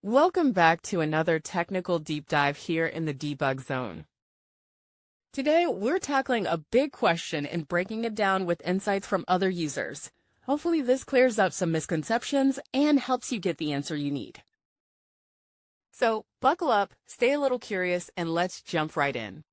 Welcome back to another technical deep dive here in the debug zone. Today, we're tackling a big question and breaking it down with insights from other users. Hopefully this clears up some misconceptions and helps you get the answer you need. So buckle up, stay a little curious, and let's jump right in.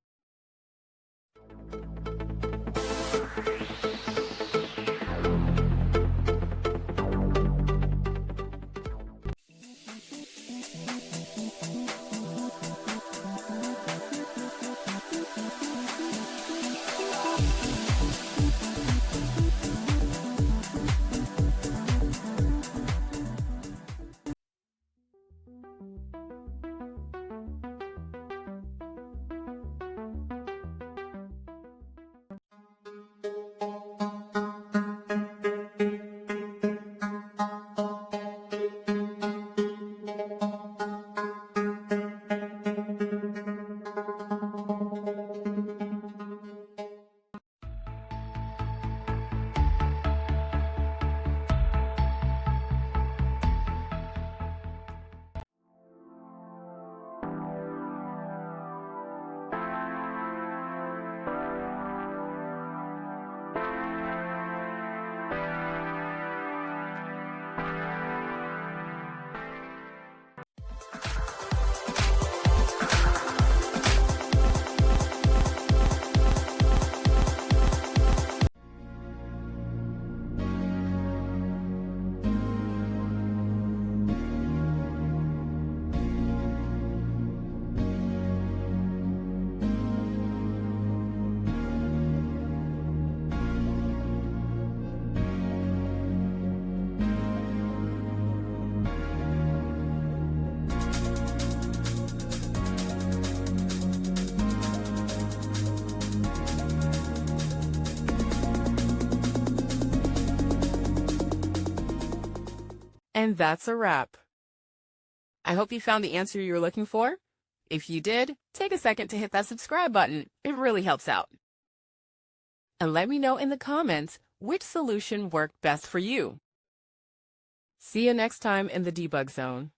And that's a wrap. I hope you found the answer you were looking for. If you did, take a second to hit that subscribe button. It really helps out. And let me know in the comments which solution worked best for you. See you next time in the debug zone.